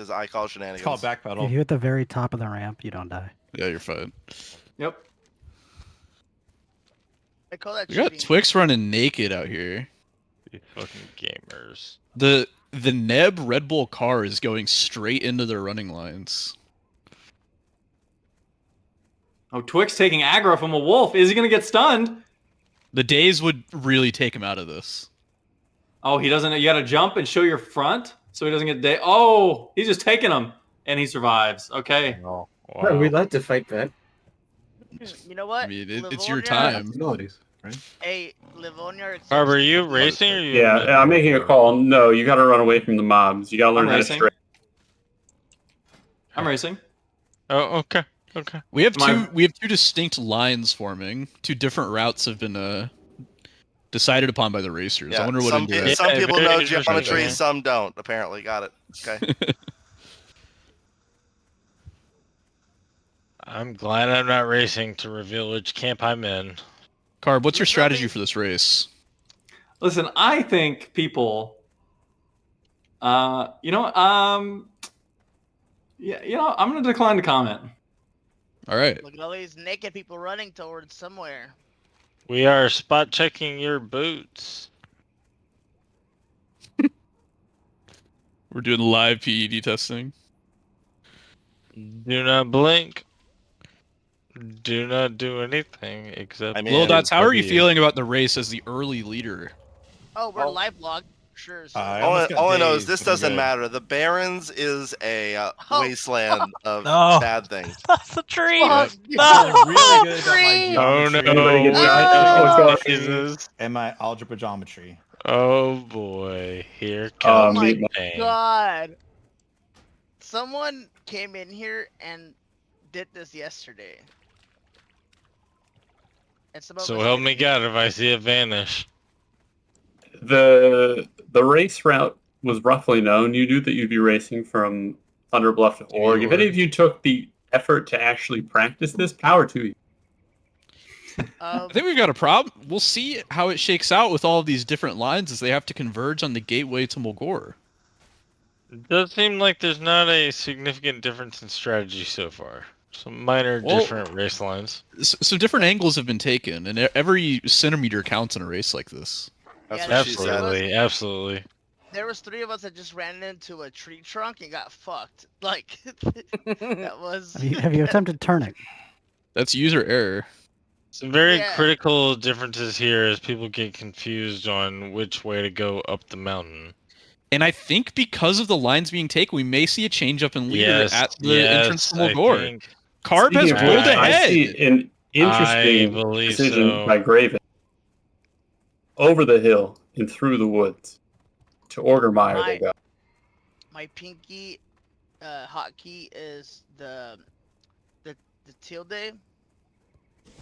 because I call It's shenanigans. called If backpedal. you're at the very top of the ramp, you don't die. Yeah, you're fine. Yep. I call that We got cheating. Twix running naked out here. You fucking gamers. The Neb Red Bull car is going straight into their running lines. Oh, Twix taking aggro from a wolf. Is he going to get stunned? The Days would really take him out of this. Oh, he doesn't. You got to jump and show your front so he doesn't get day. Oh, he's just taking him. And he survives. Okay. Oh, wow. Well, we'd like to fight that. You know what? I mean, it's your Livonia- time. Possibilities, right? Hey, Livonia. Barb, are you racing or are you? Yeah, I'm making a call. No, you got to run away from the mobs. You got to learn I'm how to racing. stray. I'm racing. Oh, okay. Okay. We have Am I- two distinct lines forming. Two different routes have been decided upon by the racers. I wonder what some, into that. some Yeah, people very know interesting. geometry, some don't. Apparently, got it. Okay. I'm glad I'm not racing to reveal which camp I'm in. Carb, what's your strategy for this race? Listen, I think people. Yeah, I'm going to decline to comment. All right. Look at all these naked people running towards somewhere. We are spot checking your boots. We're doing live PED testing. Do not blink. Do not do anything except. I mean, Lil Dots, how are you W. feeling about the race as the early leader? Oh, we're live log. Sure. So. all I know is this doesn't matter. The Barrens is a wasteland of No. bad things. That's a tree. Fuck, I'm really good at my Tree. Oh geometry. no! Anybody get that? Jesus. And my algebra geometry. Oh boy! Here Oh comes my the pain. God. Someone came in here and did this yesterday. And some of So us help didn't me even- God if I see it vanish. The race route was roughly known. You knew that you'd be racing from Thunder Bluff to Org. If any of you took the effort to actually practice this, power to you. I think we've got a problem. We'll see how it shakes out with all of these different lines as they have to converge on the gateway to Mulgore. It does seem like there's not a significant difference in strategy so far. Some minor Well- different race lines. So different angles have been taken, and every centimeter counts in a race like this. That's Yeah, what she said. Absolutely, absolutely. There was 3 of us that just ran into a tree trunk and got fucked. Like that was. Have you attempted turning? That's user error. Some very Yeah. critical differences here as people get confused on which way to go up the mountain. And I think because of the lines being taken, we may see a change up in leader Yes, at the entrance to I Mulgore. think Carb has Speaking of pulled which, I ahead. see an I interesting believe decision so. by Graven. Over the hill and through the woods. To Ordermeyer they go. My pinky hotkey is the tilde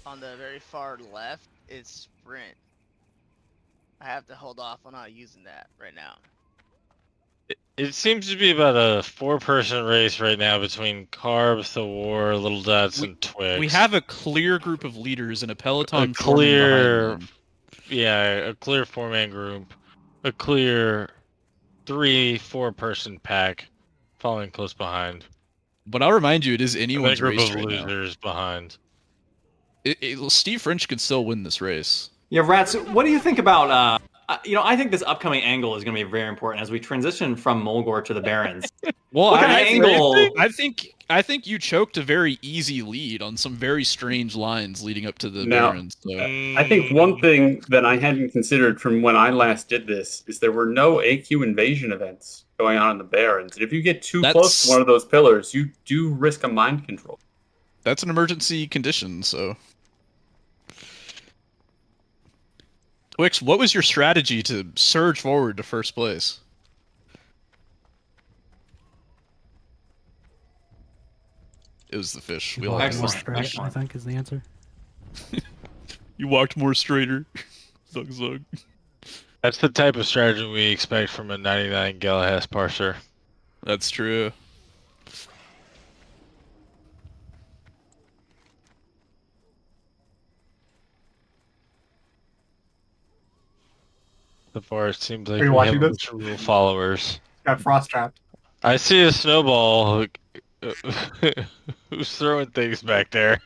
on the very far left is sprint. I have to hold off on not using that right now. It seems to be about a 4-person race right now between Carb, Thor, Little Dots, and Twix. We have a clear group of leaders in a peloton. A forming clear- behind them. Yeah, a clear 4-man group, a clear 3-4-person pack following close behind, But I'll remind you, it is and then a anyone's group race of right now. losers behind. Steve French could still win this race. Yeah, Rats, what do you think about, I think this upcoming angle is going to be very important as we transition from Mulgore to the Barrens. Well, What kind of angle? I think you choked a very easy lead on some very strange lines leading up to the Now- Barons. So. I think one thing that I hadn't considered from when I last did this is there were no AQ invasion events going on in the Barrens. And if you get too close to one of those pillars, you do risk a mind control. That's an emergency condition, so. Twix, what was your strategy to surge forward to first place? It was the fish. We all Walk had more this. Excellent. straight, I think is the answer. You walked more straighter. Zug zug. That's the type of strategy we expect from a 99 Galahas parser. That's true. So far, it seems like Are you we watching have a this? bunch of rule followers. Got frost trapped. I see a snowball. Who's throwing things back there?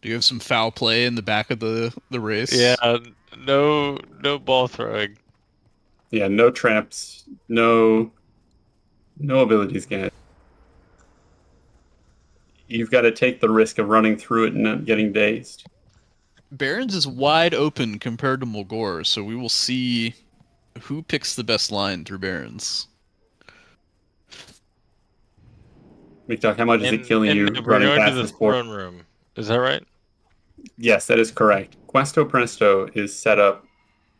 Do you have some foul play in the back of the race? Yeah, no ball throwing. Yeah, no traps, no abilities, guys. You've got to take the risk of running through it and not getting dazed. Barons is wide open compared to Mulgore, so we will see who picks the best line through Barons. McDuck, how much is it killing you we're running going past to the this board? throne room. Is that right? Yes, that is correct. Questo Presto is set up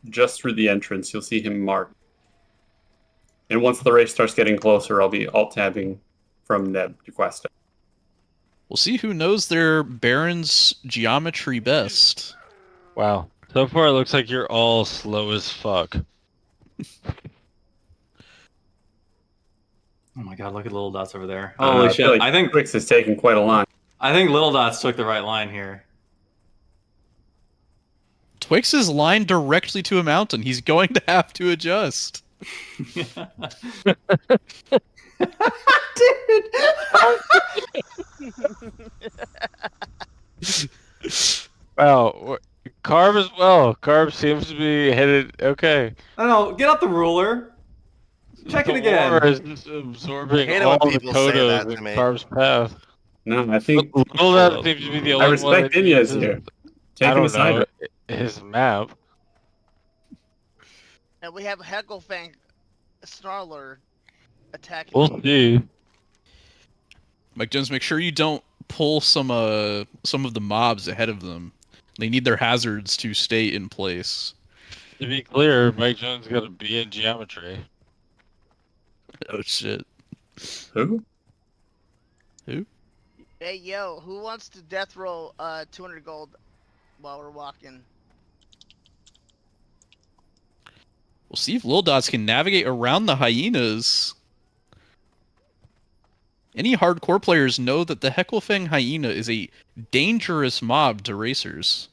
just through the entrance. You'll see him marked. And once the race starts getting closer, I'll be alt-tabbing from Neb to Questo. We'll see who knows their Barons geometry best. Wow. So far, it looks like you're all slow as fuck. Oh my god, look at Little Dots over there. I Holy feel shit. like I think Twix is taking quite a line. Little Dots took the right line here. Twix is lined directly to a mountain. He's going to have to adjust. Wow. Carb as well. Carb seems to be headed okay. I don't know, get out the ruler. Check it The again. war is just absorbing I hate it all when the people say that Kodos to in me. Carb's path. No, I think Little that seems to be the only I one respect that Inez uses- here. I Taking don't the side. know his map. And we have Hecklefang Snarler attacking. We'll see. Mike Jones, make sure you don't pull some of the mobs ahead of them. They need their hazards to stay in place. To be clear, Mike Jones got to be in geometry. Oh shit. Who? Hey yo, who wants to death roll 200 gold while we're walking? We'll see if Lil Dots can navigate around the hyenas. Any hardcore players know that the Hecklefang hyena is a dangerous mob to racers.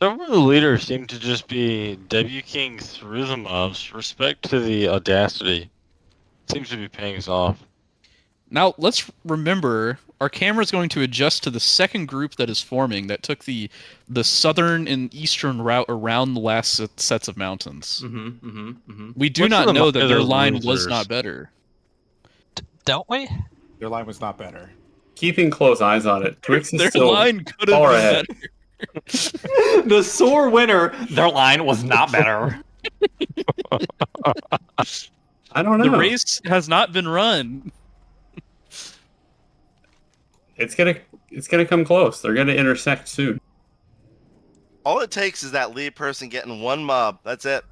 Some of the leaders seem to just be W King through the mobs. Respect to the audacity. Seems to be paying us off. Now, let's remember, our camera is going to adjust to the second group that is forming that took the southern and eastern route around the last sets of mountains. We do What's not the know mind that of their those line was losers? not better. Don't we? Your line was not better. Keeping close eyes on it. Twix is Their still line could have far been ahead. better. The sore winner, their line was not better. I don't know. The race has not been run. It's gonna come close. They're gonna intersect soon. All it takes is that lead person getting one mob. That's it.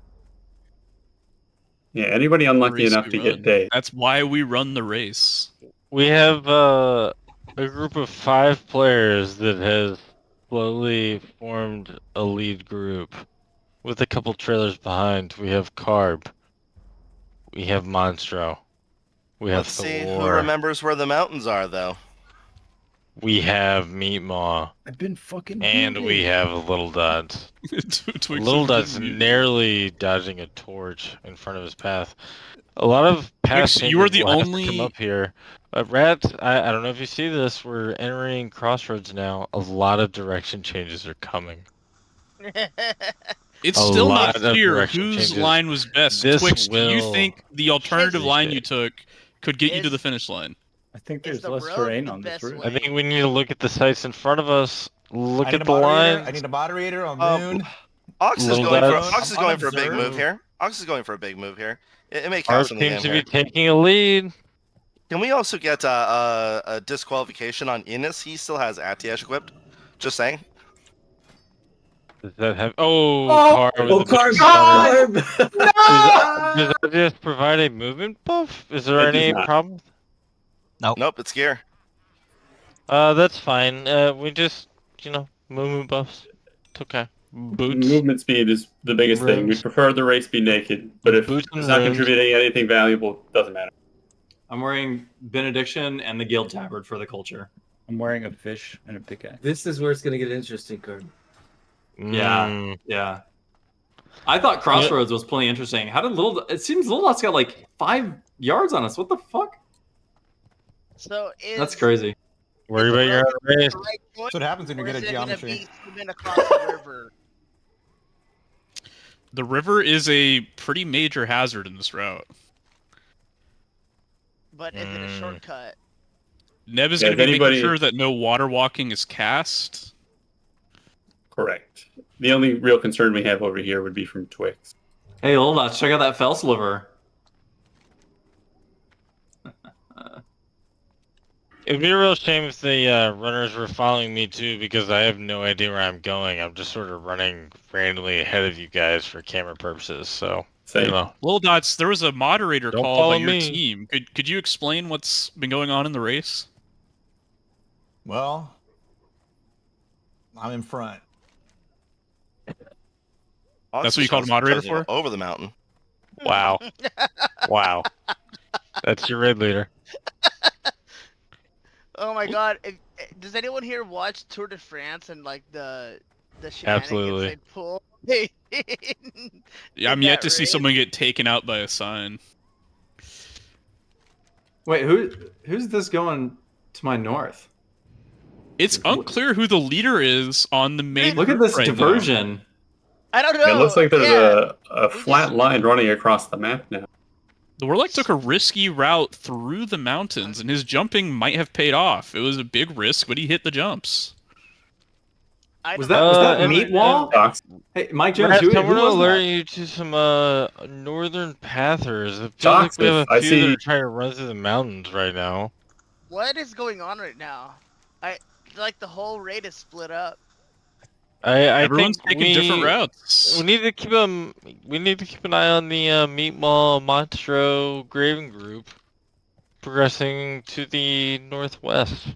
Yeah, anybody unlucky Race enough we to run. get dazed. That's why we run the race. We have a group of 5 players that has slowly formed a lead group with a couple trailers behind. We have Carb. We have Monstro. We have Let's see who Thor. remembers where the mountains are, though. We have Meatmaw. I've been fucking. And muted. we have Little Dots. Little Dots nearly dodging a torch in front of his path. A lot of past Twix, you are changes the will have to only- come up here. Rat, I don't know if you see this. We're entering Crossroads now. A lot of direction changes are coming. It's A still lot not of clear direction whose changes. line was best. This Twix, do you will think the alternative change line it. you took could get you to Is- the finish line? I think Is there's the less road terrain the on this best route. way? I think we need to look at the sites in front of us. Look I at need the a moderator. line. I need a moderator on Um, Moon. Ox is Little going for Dots. Ox is going for a big Unobserved. move here. Ox is going for a big move here. It may Carb count in the seems game to here. be taking a lead. Can we also get a disqualification on Innes? He still has Atiash equipped. Just saying. Does that have? Oh, Carb. with the big butter. Does that just provide a movement buff? Is there It does any not. problem? Nope, it's gear. That's fine. We just, movement buffs. It's okay. Boots. Movement speed is the biggest thing. We Rims. prefer the race be naked, but if Boots and it's not rims. contributing anything valuable, doesn't matter. I'm wearing benediction and the guild tabard for the culture. I'm wearing a fish and a pickaxe. This is where it's gonna get interesting, Kurt. Yeah, yeah. I thought Crossroads was plenty interesting. How did Little? It seems Little Dot's got like 5 yards on us. What the fuck? So is That's crazy. Worry about your own race. the right choice, That's what happens when you or get a is it gonna geometry. be swimming across the river? The river is a pretty major hazard in this route. But is it a shortcut? Neb is Yeah, going to if be anybody- making sure that no water walking is cast. Correct. The only real concern we have over here would be from Twix. Hey, Little Dots, check out that fell sliver. It'd be a real shame if the runners were following me too, because I have no idea where I'm going. I'm just sort of running randomly ahead of you guys for camera purposes. So, Same. you know. Little Dots, there was a moderator Don't call follow by your me. team. Could you explain what's been going on in the race? Well, I'm in front. That's what you called a moderator for? Over the mountain. Wow. Wow. That's your raid leader. Oh my god! Does anyone here watch Tour de France and like the shenanigans Absolutely. they pull? Yeah, I'm in yet that to see race? someone get taken out by a sign. Wait, who's this going to my north? It's unclear who the leader is on the main. Look at route this right now. diversion. I don't know. It looks like there's yeah. a flat line running across the map now. The Warlock took a risky route through the mountains, and his jumping might have paid off. It was a big risk, but he hit the jumps. I Was don't that was know. that meat wall? Docs. Hey, Mike Jones, Perhaps who I want to was alert that? you to some northern pathers. It feels like we have I a few that see- are trying to run through the mountains right now. What is going on right now? I like the whole raid is split up. I Everyone's think taking different routes. We need to keep an eye on the Meatball Monstro Graven group progressing to the northwest.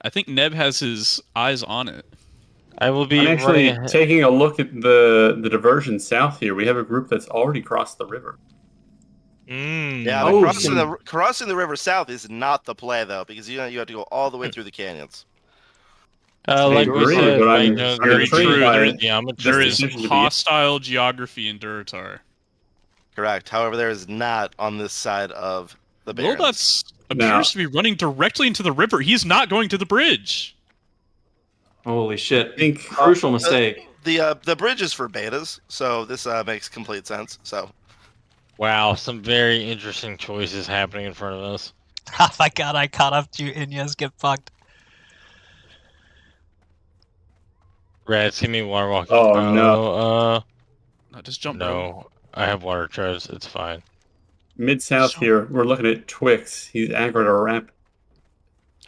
I think Neb has his eyes on it. I will be I'm actually running ahead. taking a look at the diversion south here. We have a group that's already crossed the river. Yeah, Oh, but crossing the river south is not the play though, because you have to go all the way through the canyons. Like we agree, said, but Mike I'm knows very very true. true. There- Geometry. There This is decision to be- hostile geography in Durotar. Correct. However, there is not on this side of the Barrens. Golduts Now- appears to be running directly into the river. He's not going to the bridge. Holy shit! I think Crucial mistake. The bridge is for betas, so this makes complete sense. So Wow, some very interesting choices happening in front of us. Oh my god, I caught up to you, Inyas get fucked. Rats, give me water walking. Oh, no. No, just jump. bro. No, I have water charges. It's fine. mid south here, we're looking at Twix. He's aggroed a ramp.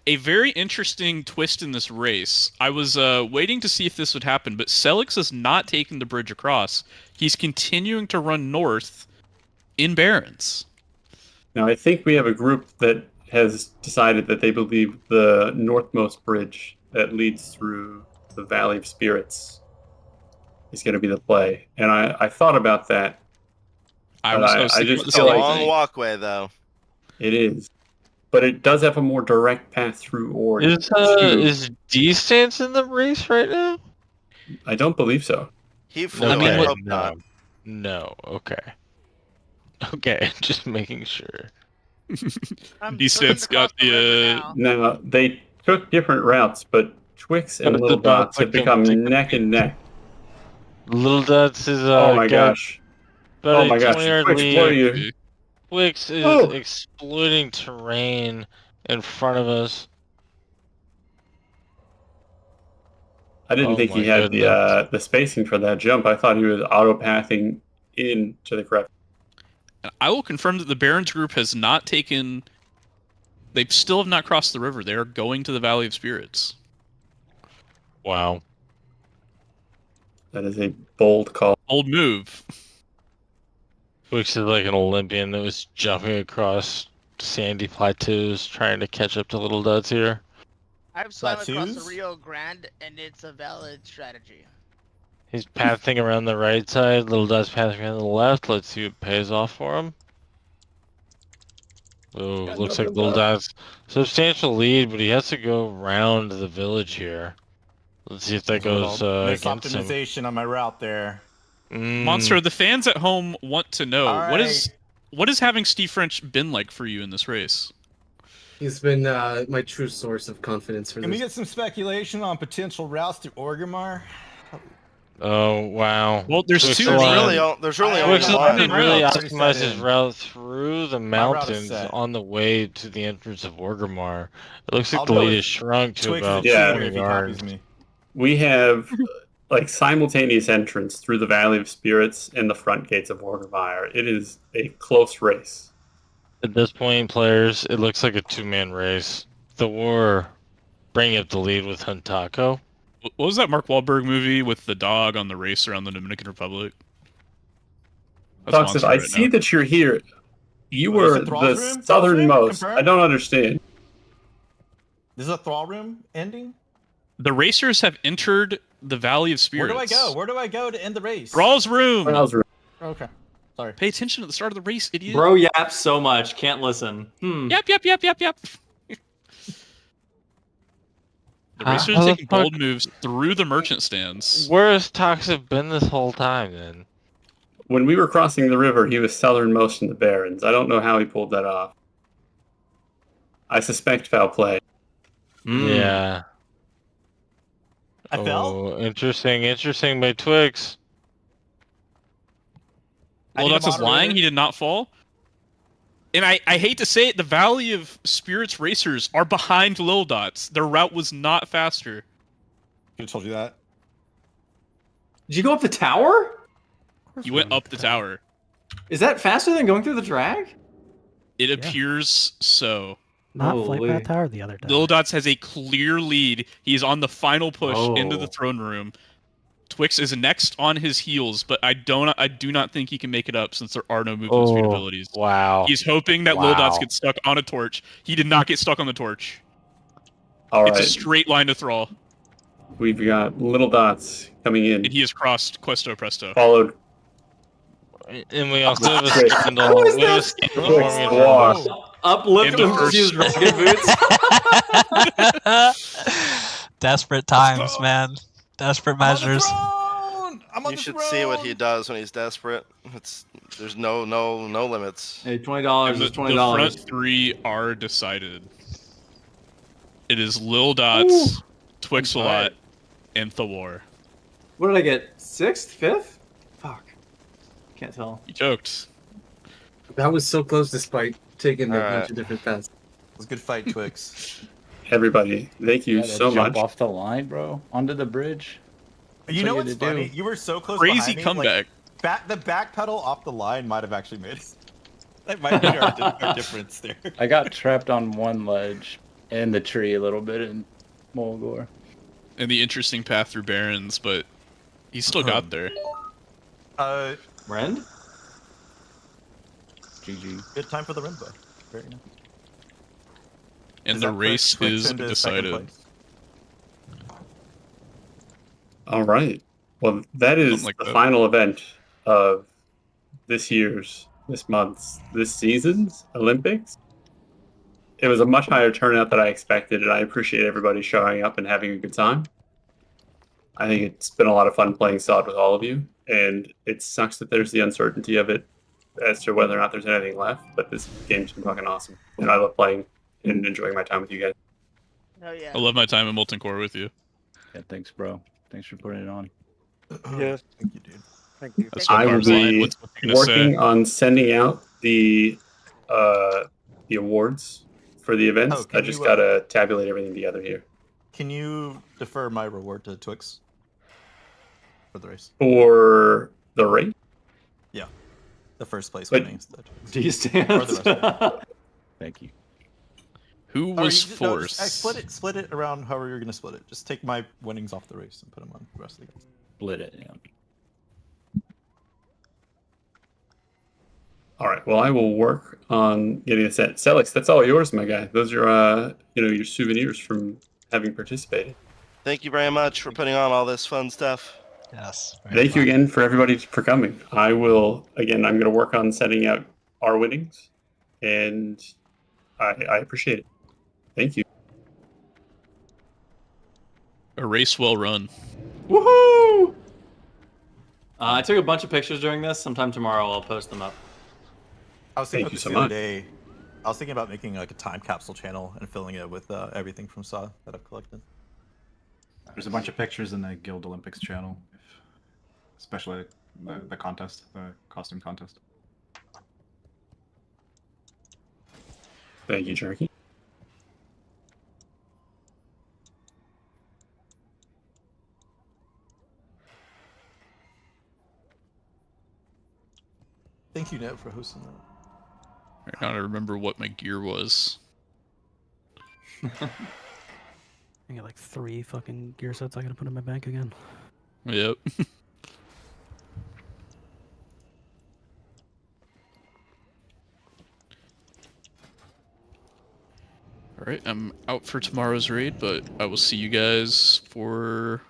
A very interesting twist in this race. I was waiting to see if this would happen, but Celix is not taking the bridge across. He's continuing to run north in Barrens. Now, I think we have a group that has decided that they believe the northmost bridge that leads through the Valley of Spirits is going to be the play. And I thought about that. I But was I thinking just about the it's feel a same like- long thing. walkway though. It is. But it does have a more direct path through Oregon. Is D-Stance in the race right now? I don't believe so. He fully I mean, I what- hope not. No, okay. Okay, just making sure. I'm D-Stance swimming across got the, river now. Now, they took different routes, but Twix and But Little the Dots have dots become like- neck and neck. Little Dots is Oh my got gosh. about Oh a my gosh. 20-yard Twix, lead. what are you? Twix is Oh. exploiting terrain in front of us. I didn't Oh think he my had goodness. the spacing for that jump. I thought he was auto-pathing into the correct. And I will confirm that the Barrens group has not taken. They still have not crossed the river. They are going to the Valley of Spirits. Wow. That is a bold call. Old move. Twix is like an Olympian that was jumping across sandy plateaus trying to catch up to Little Dots here. I've swum across the Plateaus? Rio Grande, and it's a valid strategy. He's pathing around the right side, Little Dots pathing around the left. Let's see what pays off for him. Oh, Got looks like nothing Little left. Dot's substantial lead, but he has to go around the village here. Let's see if that goes against him. Misoptimization on my route there. Monster, the fans at home want to know All what right. is having Steve French been like for you in this race? He's been my true source of confidence for Can we this. get some speculation on potential routes to Orgrimmar? Oh wow. Well, there's Twix two. a lot. There's really I- only Twix Twix didn't one. really route. optimize Set his in. route through the My route is mountains set. on the way to the entrance of Orgrimmar. It looks like I'll the go lead with is shrunk to Twix about is Yeah. cheater 20 if he yards. copies me. We have like simultaneous entrance through the Valley of Spirits and the front gates of Orgrimmar. It is a close race. At this point, players, it looks like a two-man race. The war bringing up the lead with Huntako. What was that Mark Wahlberg movie with the dog on the race around the Dominican Republic? That's Toxic, Monster I right see now. that you're here. You Oh, is were it Thrall's the room? Thrall's southernmost. room? I don't understand. This is a Thrall room ending? The racers have entered the Valley of Where Spirits. do I go? Where do I go to end the race? Thrall's room. Browser. Okay. Sorry. Pay attention at the start of the race, idiot. Bro yaps so much, can't listen. Yep. The racers how are the taking fuck- bold moves through the merchant stands. Where has Toxic been this whole time then? When we were crossing the river, he was southernmost in the Barrens. I don't know how he pulled that off. I suspect foul play. Yeah. I fell? Oh, interesting by Twix. I Well, need a that's his lying. moderator. He did not fall. And I hate to say it, the Valley of Spirits racers are behind Lil Dots. Their route was not faster. Who told you that? Did you go up the tower? You went up the tower. Is that faster than going through the drag? It appears so. Not Holy. Flightpath Tower the other time. Lil Dots has a clear lead. He is on the final push into the Oh. throne room. Twix is next on his heels, but I do not think he can make it up since there are no movement speed Oh, abilities. wow. He's hoping that Lil Dots Wow. gets stuck on a torch. He did not get stuck on the torch. All It's right. a straight line to Thrall, We've got little dots coming in, and he has crossed Questo Presto. followed. And we also have a Twix. scandal. Who is We have a this? scandal Twix forming squad. around us. Uplift In the him first- to his rugged boots. Desperate times, man. Desperate measures. I'm on You the should throne! see what he does when he's desperate. There's no limits. Hey, $20 And is the $20. front three are decided. It is Lil Dots, Twixalot, and Thawar. What did I get? Sixth? Fifth? Fuck. Can't tell. You choked. That was so close despite taking a Alright. bunch of different paths. It was a good fight, Twix. Everybody, thank you Yeah, so jump much. off the line, bro. Onto the bridge. You That's know what what's you had to funny? do. You were so close Crazy behind me, comeback. The back pedal off the line might have actually made it. That might be our difference there. I got trapped on one ledge in the tree a little bit in Mulgore. And the interesting path through Barrens, but he still got there. Rend? GG. Good time for the Rainbow. Very nice. And Does the that put race Twix is into second decided. place? All right. Well, that is Something like the that. final event of this season's Olympics. It was a much higher turnout than I expected, and I appreciate everybody showing up and having a good time. I think it's been a lot of fun playing SOD with all of you, and it sucks that there's the uncertainty of it as to whether or not there's anything left, but this game's been fucking awesome, and I love playing and enjoying my time with you guys. Oh yeah. I love my time in Molten Core with you. Yeah, thanks, bro. Thanks for putting it on. Yes. Thank you, dude. Thank you. That's what I will Carb's line. be What's he gonna working say? on sending out the awards for the events. Oh, can I just you, gotta tabulate everything together here. Can you defer my reward to Twix for the race? For the rate, Yeah, the first place But- winnings. The Twix. Do you stand? Or the rest Thank you. Who Or was you- no, just, forced? split it around however you're gonna split it. Just take my winnings off the race and put them on the rest of the guys. Split it, yeah. all right. Well, I will work on getting this set. Celix, that's all yours, my guy. Those are your souvenirs from having participated. Thank you very much for putting on all this fun stuff. Yes. Thank you again for everybody for coming. I will again. I'm going to work on setting out our winnings, and I appreciate it. Thank you. A race well run. Woohoo! I took a bunch of pictures during this. Sometime tomorrow I'll post them up. I was thinking Thank you about so this the other much. day. I was thinking about making like a time capsule channel and filling it with everything from Saw that I've collected. There's a bunch of pictures in the Guild Olympics channel, especially the contest, the costume contest. Thank you, Jerky. Thank you, Net, for hosting that. Right now I remember what my gear was. I got like 3 fucking gear sets I gotta put in my bank again. Yep. Alright, I'm out for tomorrow's raid, but I will see you guys for